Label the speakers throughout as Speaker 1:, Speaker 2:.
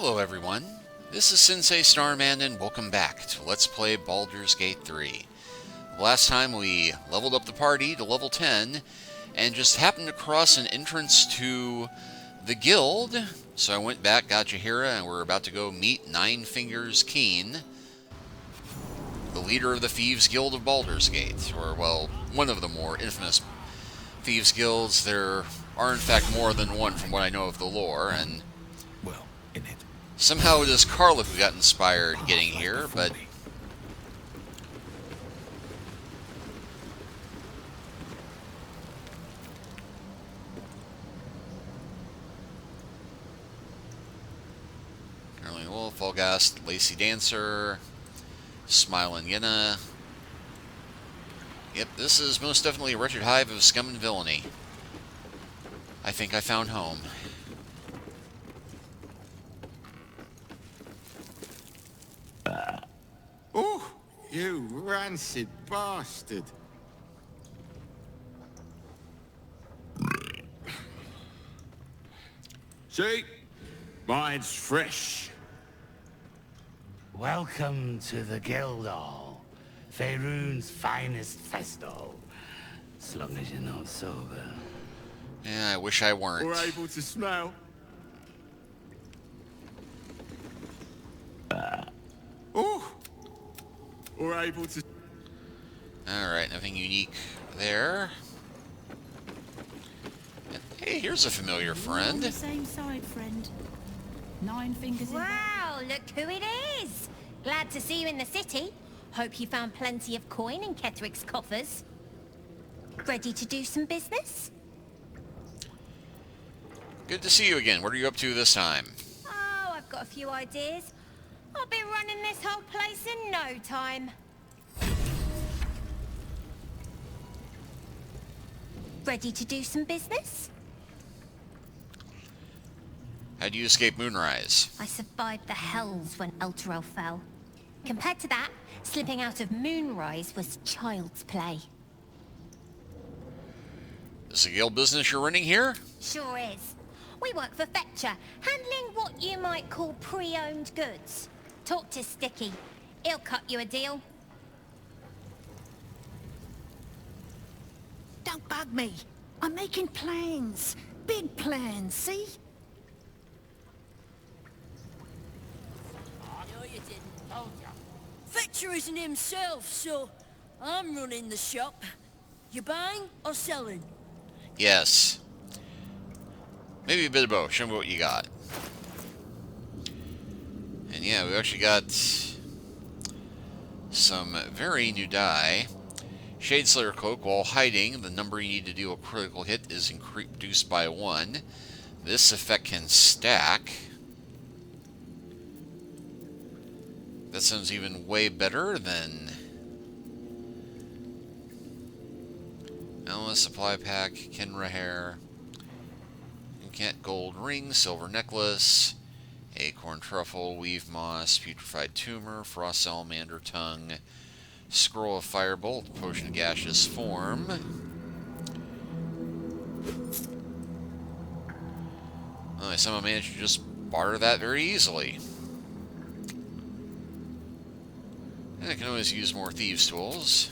Speaker 1: Hello everyone, this is Sensei Starman and welcome back to Let's Play Baldur's Gate 3. Last time we leveled up the party to level 10 and just happened to cross an entrance to the guild, so I went back, got Jaheira, and we're about to go meet Nine Fingers Keene, the leader of the Thieves Guild of Baldur's Gate, or, well, one of the more infamous Thieves Guilds. There are in fact more than one from what I know of the lore, and
Speaker 2: well, in it.
Speaker 1: Somehow it is Carla who got inspired getting here, but Caroline Wolf, Volgast, Lacey Dancer, Smilin' Yenna. Yep, this is most definitely a wretched hive of scum and villainy. I think I found home.
Speaker 3: Oh, you rancid bastard. See? Mine's fresh.
Speaker 4: Welcome to the Guildhall, Faerun's finest festo. As long as you're not sober.
Speaker 1: Yeah, I wish I weren't.
Speaker 3: Or able to smell. Oh! Or able to...
Speaker 1: Alright, nothing unique there. And, hey, here's a familiar friend.
Speaker 5: On the same side, friend. Nine fingers in.
Speaker 6: Wow, look who it is! Glad to see you in the city. Hope you found plenty of coin in Ketherick's coffers. Ready to do some business?
Speaker 1: Good to see you again. What are you up to this time?
Speaker 6: Oh, I've got a few ideas. I'll be running this whole place in no time. Ready to do some business?
Speaker 1: How do you escape Moonrise?
Speaker 6: I survived the hells when Elturel fell. Compared to that, slipping out of Moonrise was child's play.
Speaker 1: Is it guild business you're running here?
Speaker 6: Sure is. We work for Fetcher, handling what you might call pre-owned goods. Talk to Sticky. He'll cut you a deal.
Speaker 5: Don't bug me. I'm making plans. Big plans, see?
Speaker 7: No, you didn't. Told ya. Fetcher isn't himself, so I'm running the shop. You buying or selling?
Speaker 1: Yes. Maybe a bit of both. Show me what you got. And yeah, we actually got some very new die. Shadeslayer Cloak. While hiding, the number you need to do a critical hit is reduced by 1. This effect can stack. That sounds even way better than Elma Supply Pack, Kenra Hair, Cat Gold Ring, Silver Necklace, Acorn Truffle, Weave Moss, Putrefied Tumor, Frost Salamander Tongue, Scroll of Firebolt, Potion of Gaseous Form. Well, I somehow managed to just barter that very easily. And I can always use more Thieves' Tools.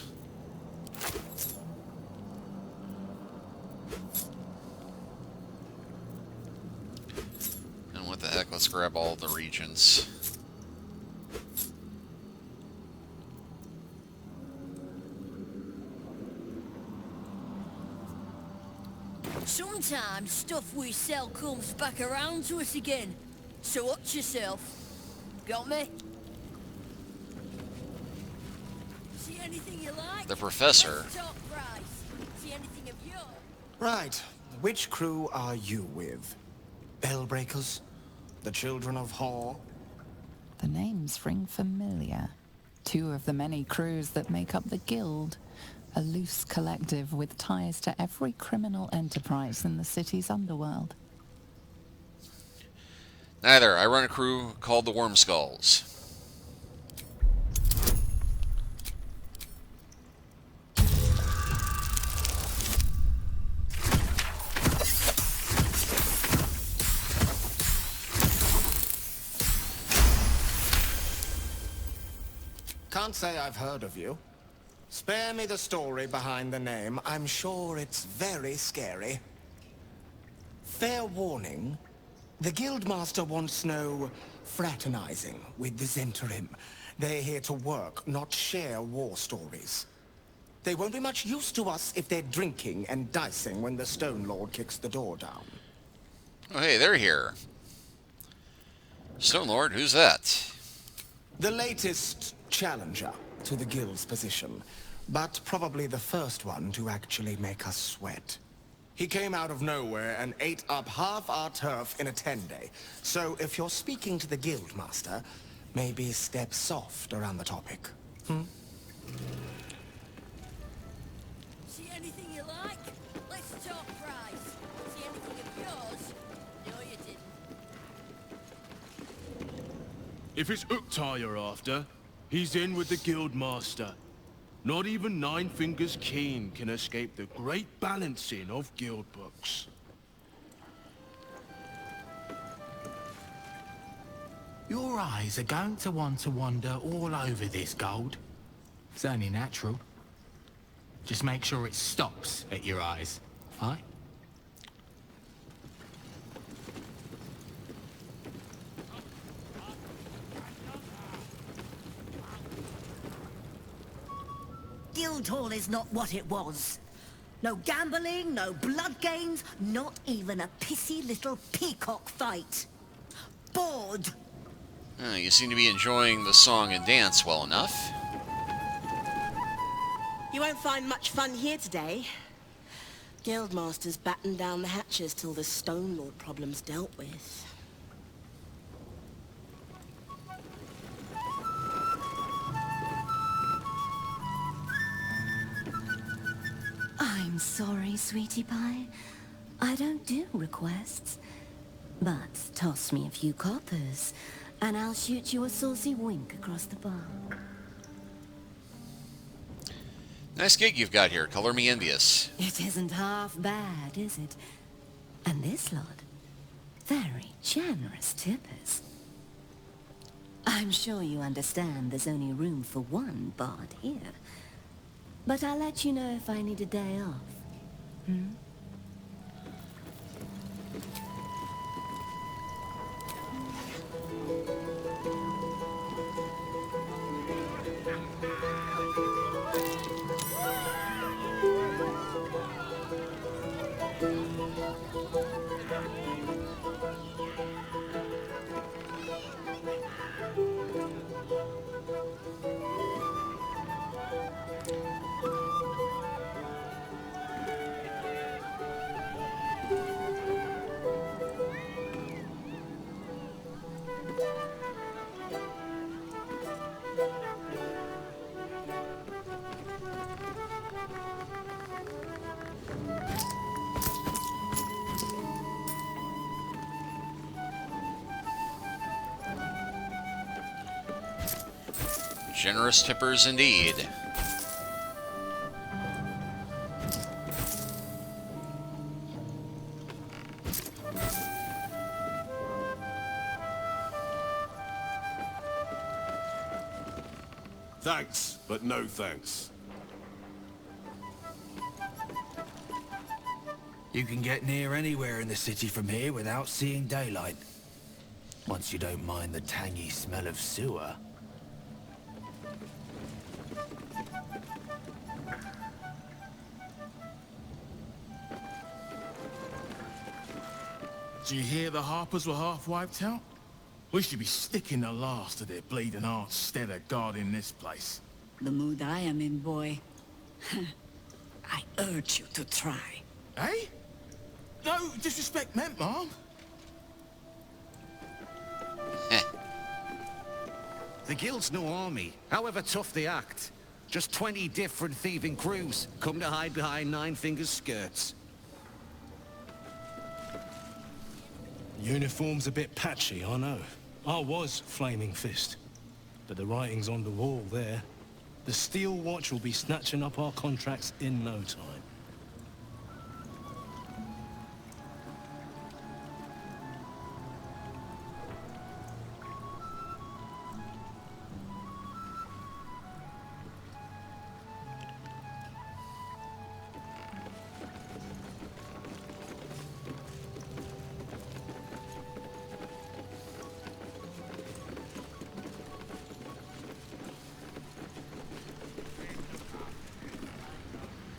Speaker 1: And what the heck, let's grab all the regions.
Speaker 7: Sometimes stuff we sell comes back around to us again. So watch yourself. Got me? See anything you like?
Speaker 1: The Professor.
Speaker 7: Best top price. See anything of yours?
Speaker 2: Right. Which crew are you with? Bellbreakers? The Children of Hor?
Speaker 8: The names ring familiar. 2 of the many crews that make up the Guild. A loose collective with ties to every criminal enterprise in the city's underworld.
Speaker 1: Neither. I run a crew called the Worm Skulls.
Speaker 2: Can't say I've heard of you. Spare me the story behind the name. I'm sure it's very scary. Fair warning, the Guildmaster wants no fraternizing with the Zentarim. They're here to work, not share war stories. They won't be much use to us if they're drinking and dicing when the Stone Lord kicks the door down.
Speaker 1: Oh, hey, they're here. Stone Lord, who's that?
Speaker 2: The latest challenger to the Guild's position, but probably the first one to actually make us sweat. He came out of nowhere and ate up half our turf in a 10-day. So if you're speaking to the Guildmaster, maybe step soft around the topic.
Speaker 7: See anything you like? Let's talk price. See anything of yours? No, you didn't.
Speaker 9: If it's Uktar you're after, he's in with the Guildmaster. Not even Nine Fingers Keene can escape the great balancing of guild books.
Speaker 10: Your eyes are going to want to wander all over this gold. It's only natural. Just make sure it stops at your eyes, aye?
Speaker 11: Guildhall is not what it was. No gambling, no blood games, not even a pissy little peacock fight. Bored.
Speaker 1: You seem to be enjoying the song and dance well enough.
Speaker 12: You won't find much fun here today. Guildmasters batten down the hatches till the Stone Lord problem's dealt with.
Speaker 11: I'm sorry, sweetie pie. I don't do requests. But toss me a few coppers, and I'll shoot you a saucy wink across the bar.
Speaker 1: Nice gig you've got here. Color me envious.
Speaker 11: It isn't half bad, is it? And this lot, very generous tippers. I'm sure you understand there's only room for one bard here. But I'll let you know if I need a day off.
Speaker 1: Generous tippers indeed.
Speaker 3: Thanks, but no thanks.
Speaker 10: You can get near anywhere in the city from here without seeing daylight. Once you don't mind the tangy smell of sewer.
Speaker 9: Do you hear the Harpers were half wiped out? We should be sticking the last of their bleeding hearts instead of guarding this place.
Speaker 7: The mood I am in, boy. I urge you to try.
Speaker 9: Eh? No disrespect meant, Mom.
Speaker 13: The Guild's no army, however tough they act. Just 20 different thieving crews come to hide behind Nine Fingers' skirts.
Speaker 14: Uniform's a bit patchy, I know. I was Flaming Fist. But the writing's on the wall there. The Steel Watch will be snatching up our contracts in no time.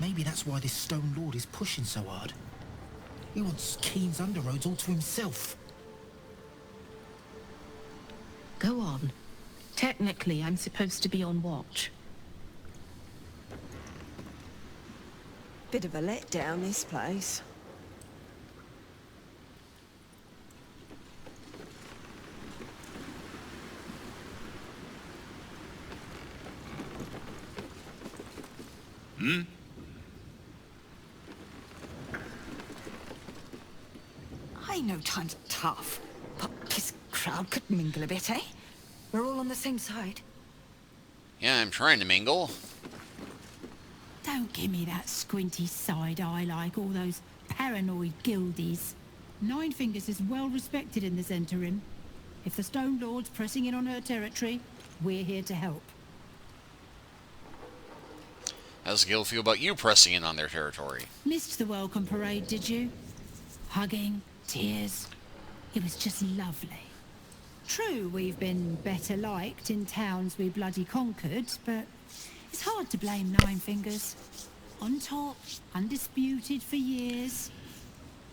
Speaker 10: Maybe that's why this Stone Lord is pushing so hard. He wants Keene's underroads all to himself.
Speaker 15: Go on. Technically, I'm supposed to be on watch.
Speaker 12: Bit of a letdown, this place.
Speaker 9: Hmm?
Speaker 5: I know times are tough, but this crowd could mingle a bit, eh? We're all on the same side.
Speaker 1: Yeah, I'm trying to mingle.
Speaker 5: Don't give me that squinty side eye like all those paranoid guildies.
Speaker 16: Nine Fingers is well respected in this interim. If the Stone Lord's pressing in on her territory, we're here to help.
Speaker 1: How does the guild feel about you pressing in on their territory?
Speaker 16: Missed the welcome parade, did you? Hugging, tears. It was just lovely. True, we've been better liked in towns we bloody conquered, but it's hard to blame Nine Fingers. On top, undisputed for years.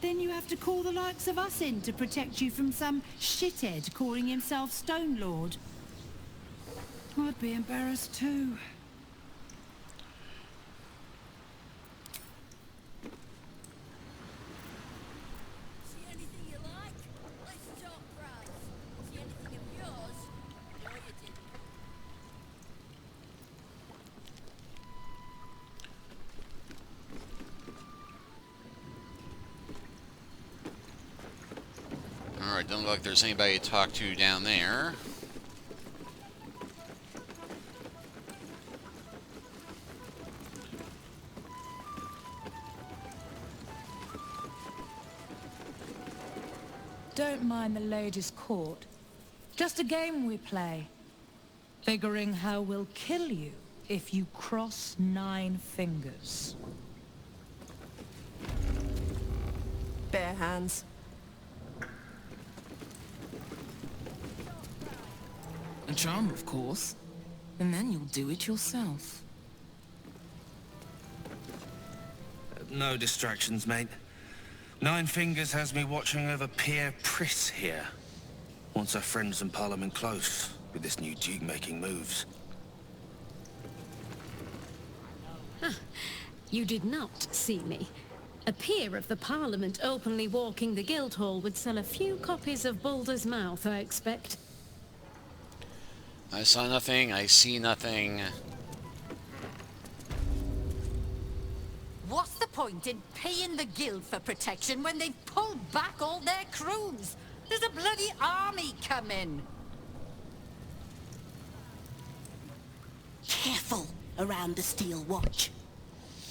Speaker 16: Then you have to call the likes of us in to protect you from some shithead calling himself Stone Lord. I'd be embarrassed too.
Speaker 1: Alright, doesn't look like there's anybody to talk to down there.
Speaker 17: Don't mind the ladies' court. Just a game we play. Figuring how we'll kill you if you cross Nine Fingers.
Speaker 12: Bare hands.
Speaker 18: A charm, of course. And then you'll do it yourself.
Speaker 13: No distractions, mate. Nine Fingers has me watching over Pierre Priss here. Wants her friends and Parliament close with this new Duke making moves.
Speaker 19: You did not see me. A peer of the Parliament openly walking the Guildhall would sell a few copies of Baldur's Mouth, I expect.
Speaker 1: I saw nothing, I see nothing.
Speaker 5: What's the point in paying the guild for protection when they've pulled back all their crews? There's a bloody army coming.
Speaker 12: Careful around the Steel Watch.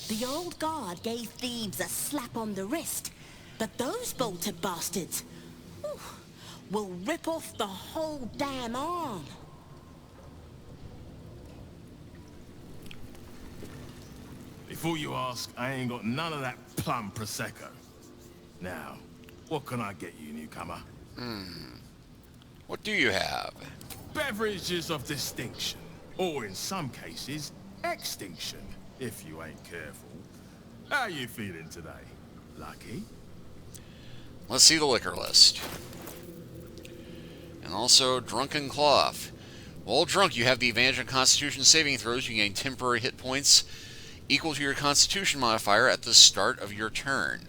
Speaker 12: The old guard gave thieves a slap on the wrist, but those bolted bastards will rip off the whole damn arm.
Speaker 3: Before you ask, I ain't got none of that plum Prosecco. Now, what can I get you, newcomer?
Speaker 1: What do you have?
Speaker 3: Beverages of distinction. Or in some cases, extinction, if you ain't careful. How you feeling today? Lucky?
Speaker 1: Let's see the liquor list. And also, Drunken Cloth. While drunk, you have the advantage on Constitution saving throws. You gain temporary hit points equal to your Constitution modifier at the start of your turn.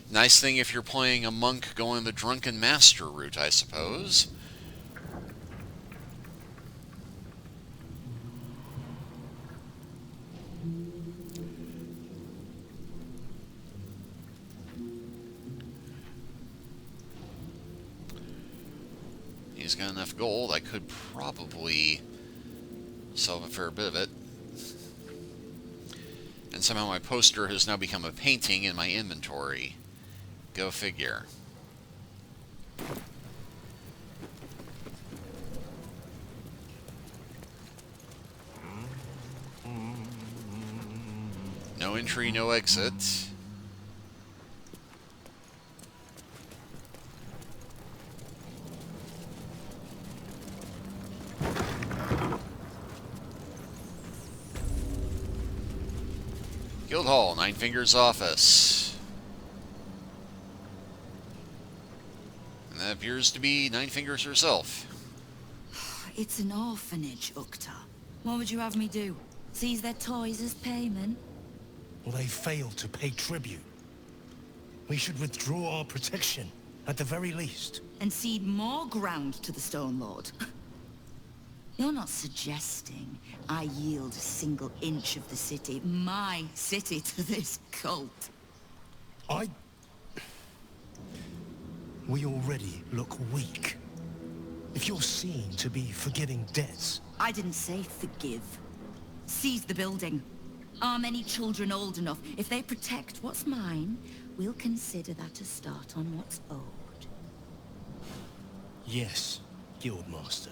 Speaker 1: Nice thing if you're playing a monk going the Drunken Master route, I suppose. He's got enough gold, I could probably sell a fair bit of it. And somehow my poster has now become a painting in my inventory. Go figure. No entry, no exit. Guildhall, Nine Fingers' office. And that appears to be Nine Fingers herself.
Speaker 11: It's an orphanage, Ukta. What would you have me do? Seize their toys as payment?
Speaker 14: Well, they failed to pay tribute. We should withdraw our protection, at the very least.
Speaker 11: And cede more ground to the Stone Lord? You're not suggesting I yield a single inch of the city, my city, to this cult?
Speaker 14: We already look weak. If you're seen to be forgiving debts...
Speaker 11: I didn't say forgive. Seize the building. Arm any children old enough. If they protect what's mine, we'll consider that a start on what's owed.
Speaker 14: Yes, Guildmaster.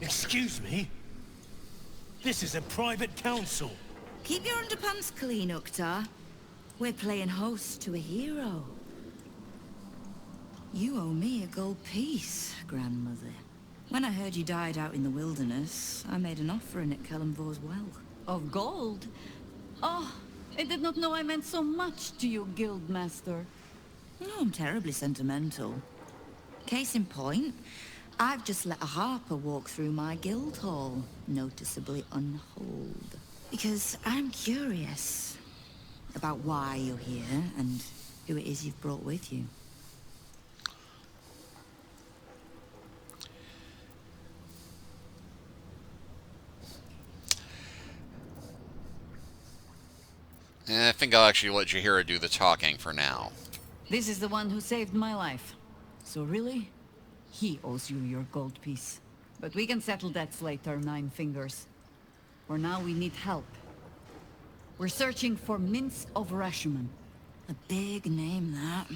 Speaker 14: Excuse me? This is a private council.
Speaker 11: Keep your underpants clean, Uktar. We're playing host to a hero. You owe me a gold piece, grandmother. When I heard you died out in the wilderness, I made an offering at Kellenvor's well.
Speaker 20: Of gold? Oh, I did not know I meant so much to you, Guildmaster.
Speaker 11: No, I'm terribly sentimental. Case in point, I've just let a harper walk through my guild hall, noticeably unholed. Because I'm curious about why you're here and who it is you've brought with you.
Speaker 1: I think I'll actually let Jaheira do the talking for now.
Speaker 20: This is the one who saved my life. So really, he owes you your gold piece. But we can settle debts later, Nine Fingers. For now, we need help. We're searching for Minsk of Rashomon.
Speaker 11: A big name, that.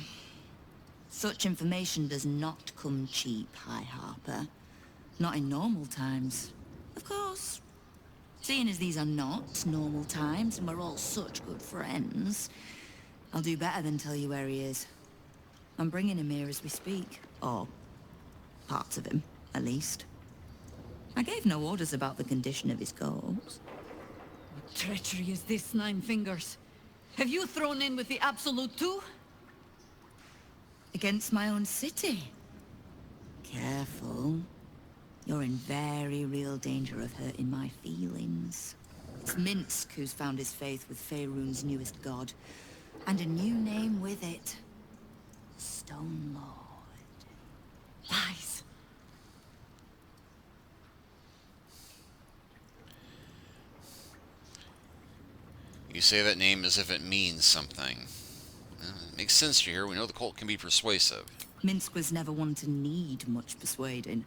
Speaker 11: Such information does not come cheap, High Harper. Not in normal times. Of course. Seeing as these are not normal times, and we're all such good friends, I'll do better than tell you where he is. I'm bringing him here as we speak. Or parts of him, at least. I gave no orders about the condition of his corpse.
Speaker 20: What treachery is this, Nine Fingers? Have you thrown in with the Absolute too?
Speaker 11: Against my own city. Careful. You're in very real danger of hurting my feelings. It's Minsk who's found his faith with Faerun's newest god. And a new name with it. Stone Lord.
Speaker 20: Lies.
Speaker 1: You say that name as if it means something. It makes sense to hear. We know the cult can be persuasive.
Speaker 11: Minsk was never one to need much persuading.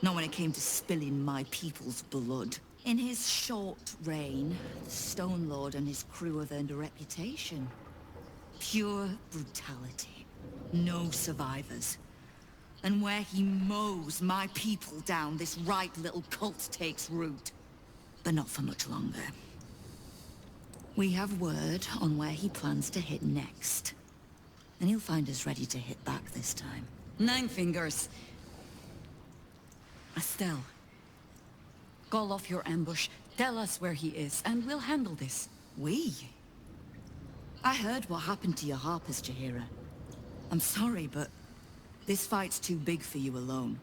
Speaker 11: Not when it came to spilling my people's blood. In his short reign, the Stone Lord and his crew have earned a reputation. Pure brutality. No survivors. And where he mows my people down, this right little cult takes root. But not for much longer. We have word on where he plans to hit next. And he'll find us ready to hit back this time.
Speaker 20: Nine Fingers. Estelle. Call off your ambush. Tell us where he is, and we'll handle this.
Speaker 11: We? I heard what happened to your harpers, Jaheira. I'm sorry, but this fight's too big for you alone.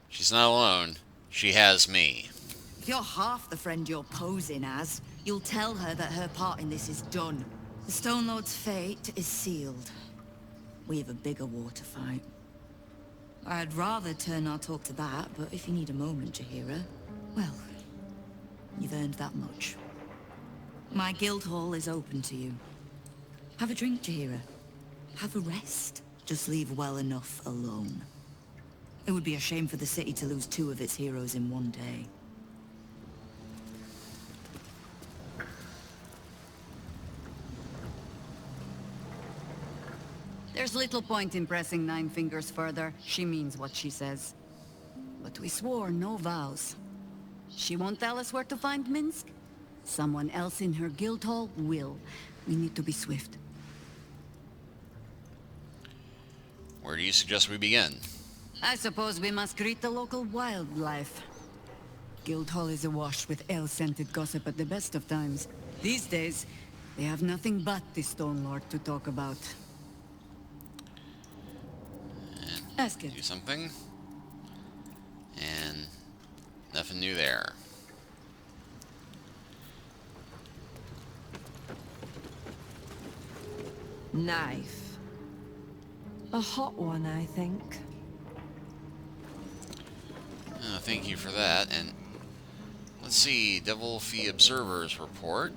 Speaker 1: She's not alone. She has me.
Speaker 11: If you're half the friend you're posing as, you'll tell her that her part in this is done. The Stone Lord's fate is sealed. We have a bigger war to fight. I'd rather turn our talk to that, but if you need a moment, Jaheira, well, you've earned that much. My guild hall is open to you. Have a drink, Jaheira. Have a rest. Just leave well enough alone. It would be a shame for the city to lose 2 of its heroes in one day.
Speaker 20: There's little point in pressing Nine Fingers further. She means what she says. But we swore no vows. She won't tell us where to find Minsk? Someone else in her guild hall will. We need to be swift.
Speaker 1: Where do you suggest we begin?
Speaker 20: I suppose we must greet the local wildlife. Guildhall is awash with ale-scented gossip at the best of times. These days, they have nothing but the Stone Lord to talk about. Ask it.
Speaker 1: Do something. And nothing new there.
Speaker 21: Knife. A hot one, I think.
Speaker 1: Thank you for that. And let's see, Devil Fee Observer's report.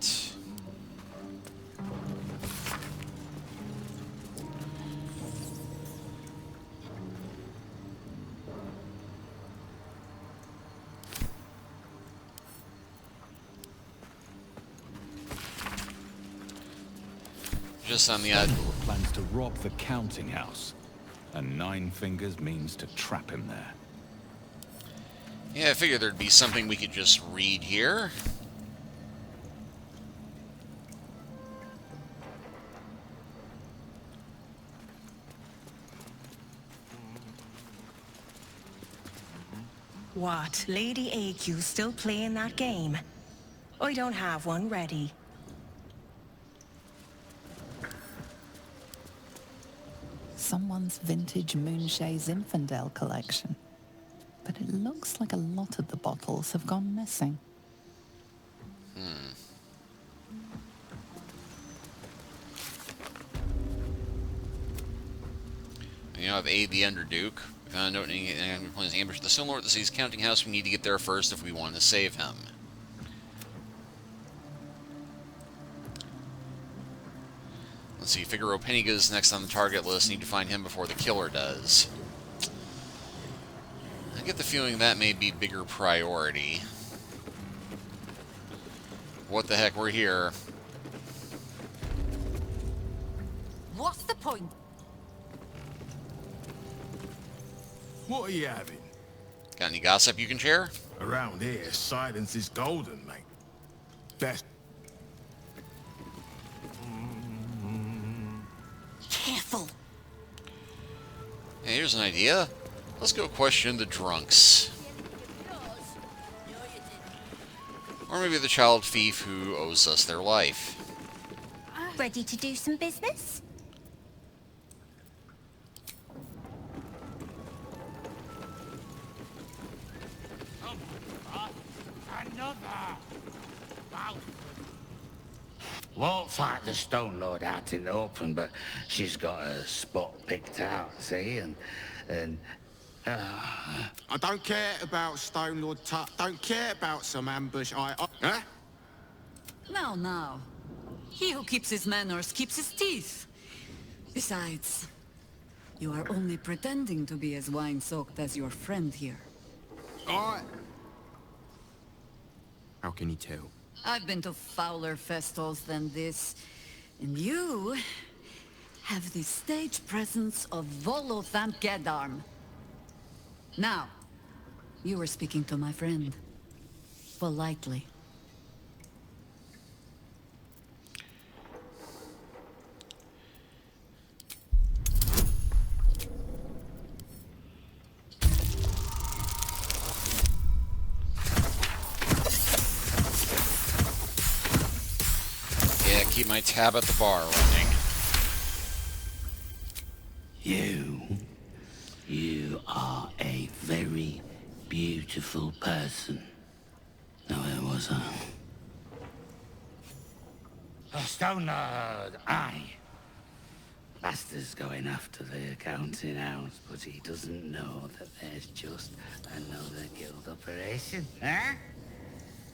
Speaker 1: Just on the odd...
Speaker 22: plans to rob the counting house, and Nine Fingers means to trap him there.
Speaker 1: Yeah, I figured there'd be something we could just read here.
Speaker 23: What? Lady AQ still playing that game? I don't have one ready.
Speaker 8: Someone's vintage Moonshae Zinfandel collection. But it looks like a lot of the bottles have gone missing.
Speaker 1: You know, I've aid the Underduke. We found a note and plans to ambush the Stone Lord at the city's counting house. We need to get there first if we want to save him. Let's see, Figaro Penniga's next on the target list. Need to find him before the killer does. I get the feeling that may be bigger priority. What the heck, we're here.
Speaker 5: What's the point?
Speaker 3: What are you having?
Speaker 1: Got any gossip you can share?
Speaker 3: Around here, silence is golden, mate. Best.
Speaker 12: Careful.
Speaker 1: Hey, here's an idea. Let's go question the drunks. Or maybe the child thief who owes us their life.
Speaker 6: Ready to do some business?
Speaker 4: Won't fight the Stone Lord out in the open, but she's got a spot picked out, see?
Speaker 2: I don't care about Stone Lord Tut. Don't care about some ambush. Huh?
Speaker 20: Now. He who keeps his manners keeps his teeth. Besides, you are only pretending to be as wine-soaked as your friend here.
Speaker 2: How can you tell?
Speaker 20: I've been to fouler festivals than this, and you have the stage presence of Volothamp Gedarm. Now, you were speaking to my friend. Politely.
Speaker 1: Yeah, keep my tab at the bar running.
Speaker 4: You are a very beautiful person. No, it was a Stone Lord, aye. Bastard's going after the accounting house, but he doesn't know that there's just another guild operation, huh?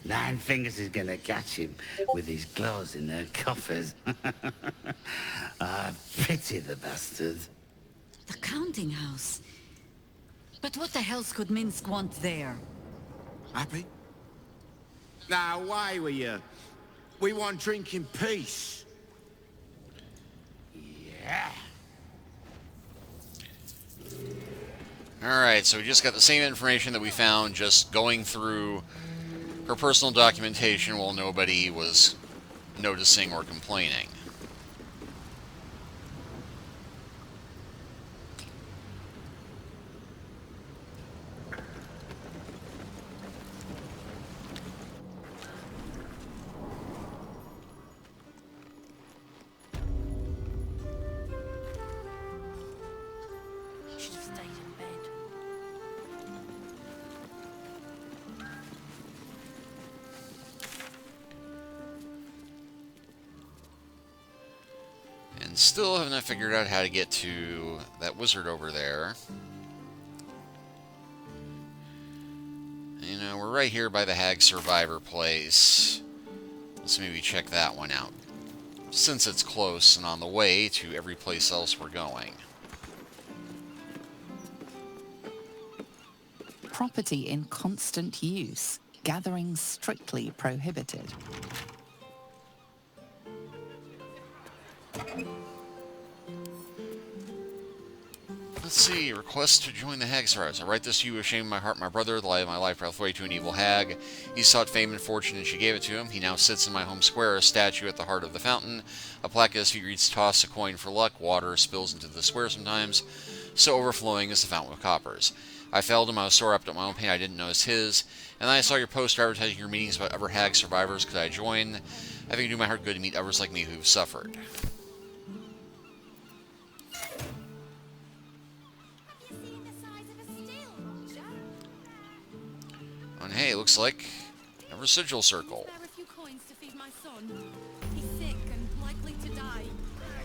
Speaker 4: Nine Fingers is gonna catch him with his claws in their coffers. I pity the bastard.
Speaker 20: The counting house. But what the hell's could Minsk want there?
Speaker 2: Happy? Now, away with you. We want drink in peace.
Speaker 4: Yeah.
Speaker 1: Alright, so we just got the same information that we found just going through her personal documentation while nobody was noticing or complaining. Still have not figured out how to get to that wizard over there. You know, we're right here by the Hag Survivor place. Let's maybe check that one out, since it's close and on the way to every place else we're going.
Speaker 8: Property in constant use. Gathering strictly prohibited.
Speaker 1: Let's see. Request to join the Hag Survivors. I write this to you with shame in my heart, my brother, the light of my life, fell away to an evil hag. He sought fame and fortune, and she gave it to him. He now sits in my home square, a statue at the heart of the fountain. A plaque at his feet reads, "Toss a coin for luck." Water spills into the square sometimes, so overflowing is the fountain of coppers. I failed him. I was sore up at my own pain. I didn't notice his. And then I saw your poster advertising your meetings about other Hag survivors. Could I join? I think it would do my heart good to meet others like me who've suffered. And hey, it looks like a residual circle.
Speaker 19: Spare a few coins to feed my son. He's sick and likely to die.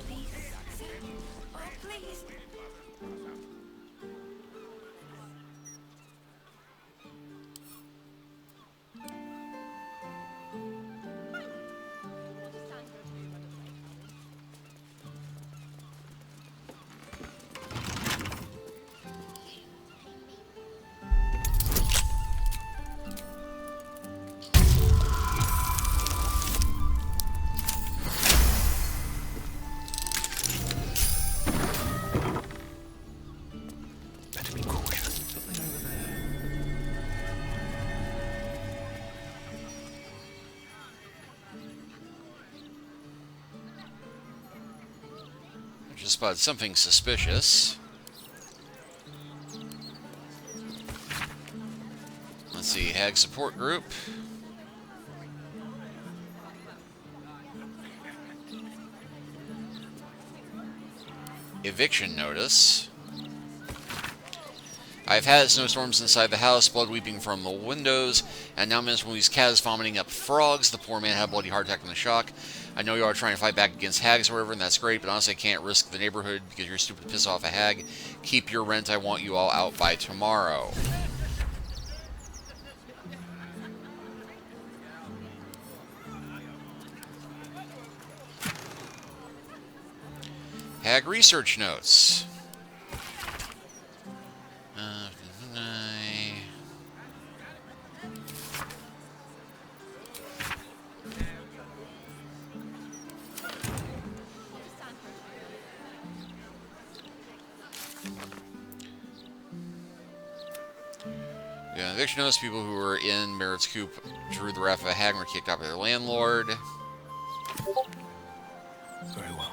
Speaker 19: Please, sir. Oh, please.
Speaker 1: Just spotted something suspicious. Let's see, Hag support group. Eviction notice. I've had snowstorms inside the house, blood weeping from the windows, and now Miss Willie's cat is vomiting up frogs. The poor man had a bloody heart attack from the shock. I know you are trying to fight back against hags or whatever, and that's great, but honestly I can't risk the neighborhood because you're stupid to piss off a hag. Keep your rent. I want you all out by tomorrow. Hag research notes. Yeah, eviction notice. People who were in Merritt's coop drew the wrath of a hag and were kicked out by their landlord.
Speaker 14: Very well.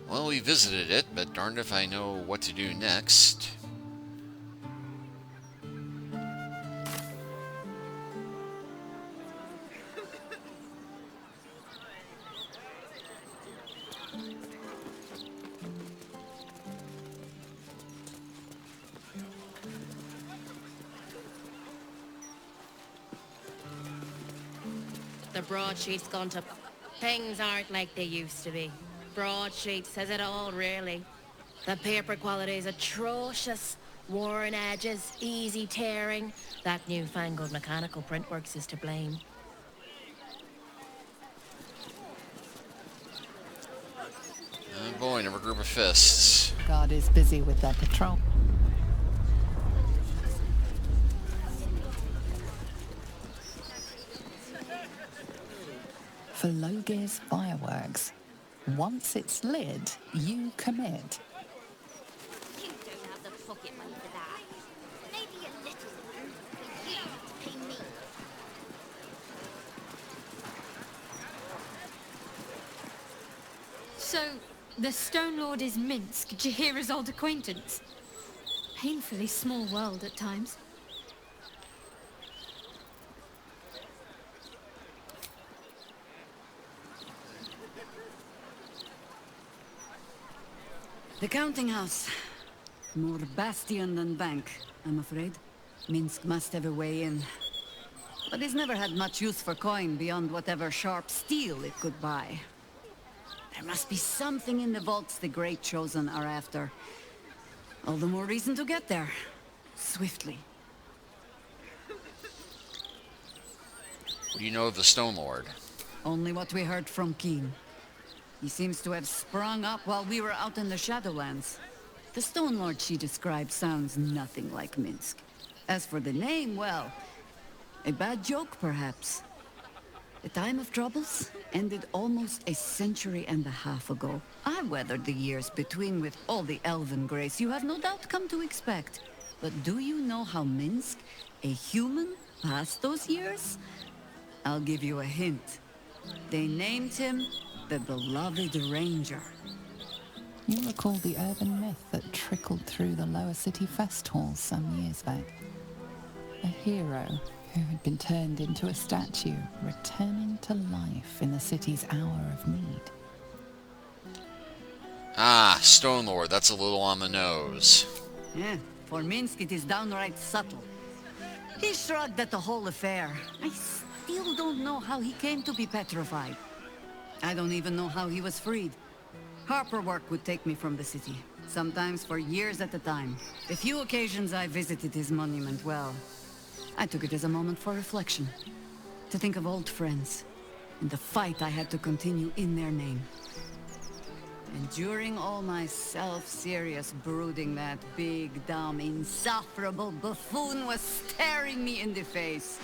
Speaker 1: Well, we visited it, but darned if I know what to do next.
Speaker 6: The broadsheet's gone to... Things aren't like they used to be. Broadsheet says it all, really. The paper quality is atrocious. Worn edges, easy tearing. That newfangled mechanical printworks is to blame.
Speaker 1: Oh boy, another group of fists.
Speaker 8: Guard is busy with their patrol. For low gear's fireworks, once it's lit, you commit.
Speaker 6: You don't have the pocket money for that. Maybe a little for you to pay me.
Speaker 19: So, the Stone Lord is Minsk, Jaheira's old acquaintance. Painfully small world at times.
Speaker 20: The counting house. More bastion than bank, I'm afraid. Minsk must have a way in. But he's never had much use for coin beyond whatever sharp steel it could buy. There must be something in the vaults the Great Chosen are after. All the more reason to get there. Swiftly.
Speaker 1: What do you know of the Stone Lord?
Speaker 20: Only what we heard from Keene. He seems to have sprung up while we were out in the Shadowlands. The Stone Lord she described sounds nothing like Minsk. As for the name, well, a bad joke perhaps. The time of troubles ended almost a century and a half ago. I weathered the years between with all the elven grace you have no doubt come to expect. But do you know how Minsk, a human, passed those years? I'll give you a hint. They named him the Beloved Ranger.
Speaker 8: You recall the urban myth that trickled through the lower city fest halls some years back. A hero who had been turned into a statue, returning to life in the city's hour of need.
Speaker 1: Ah, Stone Lord, that's a little on the nose.
Speaker 20: Yeah, for Minsk it is downright subtle. He shrugged at the whole affair. I still don't know how he came to be petrified. I don't even know how he was freed. Harper work would take me from the city, sometimes for years at a time. The few occasions I visited his monument, well, I took it as a moment for reflection. To think of old friends, and the fight I had to continue in their name. And during all my self-serious brooding, that big, dumb, insufferable buffoon was staring me in the face.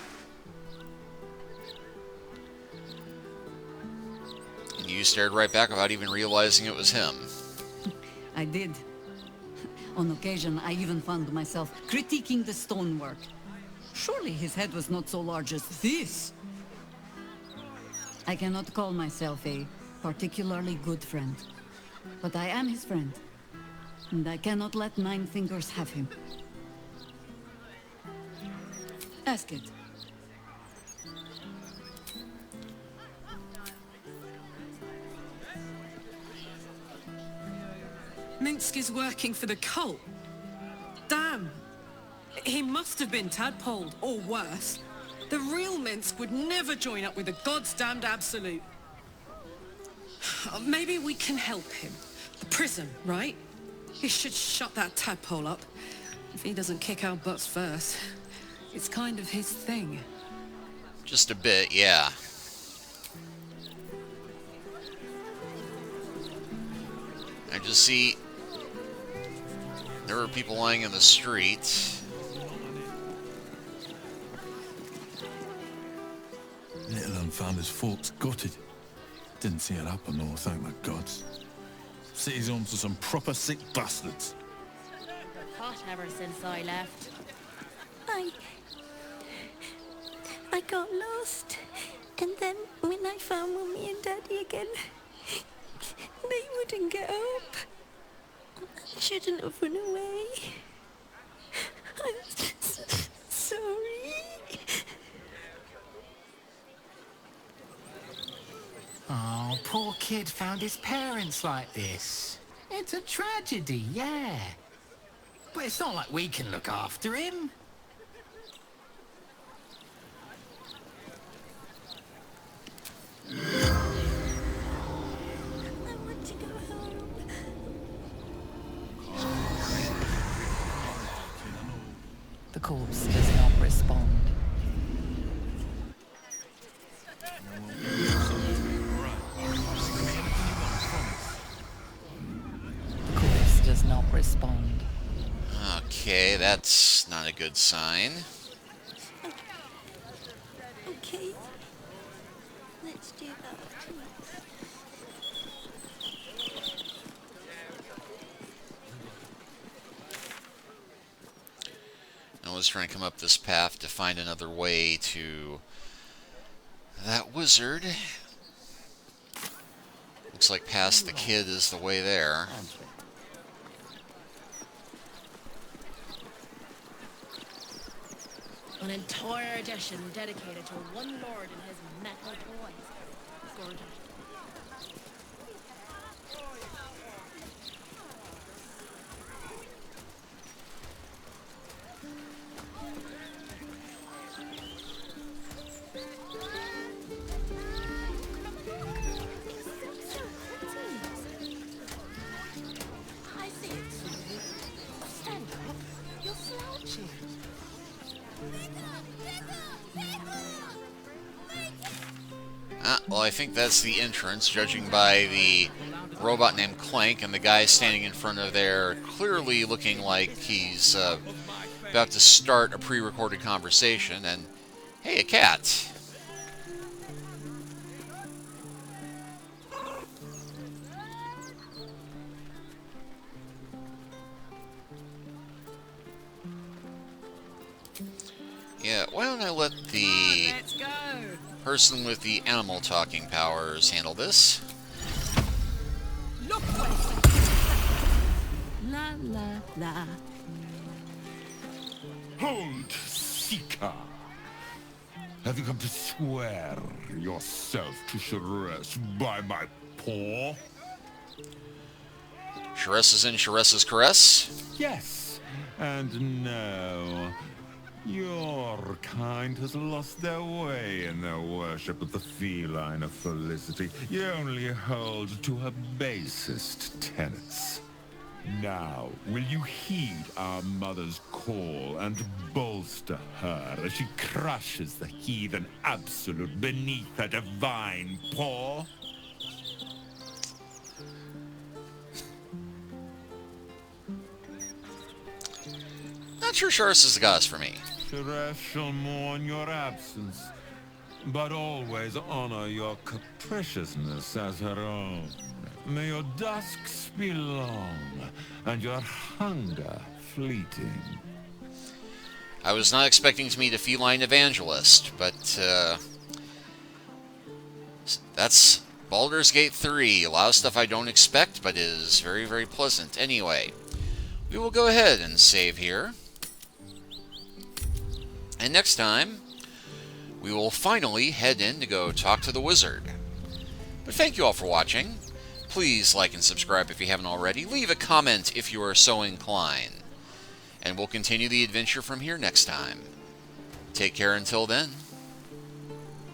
Speaker 1: And you stared right back without even realizing it was him.
Speaker 20: I did. On occasion, I even found myself critiquing the stonework. Surely his head was not so large as this. I cannot call myself a particularly good friend. But I am his friend. And I cannot let Nine Fingers have him. Ask it.
Speaker 18: Minsk is working for the cult. Damn. He must have been tadpoled, or worse. The real Minsk would never join up with the God's damned Absolute. Maybe we can help him. The prison, right? He should shut that tadpole up. If he doesn't kick our butts first. It's kind of his thing.
Speaker 1: Just a bit, yeah. I just see there were people lying in the street.
Speaker 3: Little unfounders folks got it. Didn't see it up and all, thank the gods. City's home to some proper sick bastards.
Speaker 6: Hot ever since I left.
Speaker 11: I got lost. And then when I found Mummy and Daddy again, they wouldn't get up. I shouldn't have run away. I'm sorry.
Speaker 4: Oh, poor kid found his parents like this. It's a tragedy, yeah. But it's not like we can look after him.
Speaker 11: I want to go home.
Speaker 8: The corpse does not respond. The corpse does not respond.
Speaker 1: Okay, that's not a good sign.
Speaker 11: Okay. Let's do that.
Speaker 1: I was trying to come up this path to find another way to that wizard. Looks like past the kid is the way there.
Speaker 6: An entire edition dedicated to one lord and his metal toys. Gorgeous.
Speaker 1: Well, I think that's the entrance, judging by the robot named Clank and the guy standing in front of there, clearly looking like he's about to start a pre-recorded conversation. And hey, a cat. Yeah, why don't I let the person with the animal talking powers handle this?
Speaker 11: Look La la la.
Speaker 22: Hold, Seeker. Have you come to swear yourself to Sharess by my paw?
Speaker 1: Sharess is in Sharess's caress?
Speaker 22: Yes, and no. Your kind has lost their way in their worship of the feline of felicity. You only hold to her basest tenets. Now, will you heed our mother's call and bolster her as she crushes the heathen absolute beneath her divine paw?
Speaker 1: Not sure Sharess is the goddess for me.
Speaker 22: Sharess shall mourn your absence, but always honor your capriciousness as her own. May your dusks be long, and your hunger fleeting.
Speaker 1: I was not expecting to meet a feline evangelist, but that's Baldur's Gate 3. A lot of stuff I don't expect, but is very, very pleasant. Anyway, we will go ahead and save here. And next time, we will finally head in to go talk to the wizard. But thank you all for watching. Please like and subscribe if you haven't already. Leave a comment if you are so inclined. And we'll continue the adventure from here next time. Take care until then.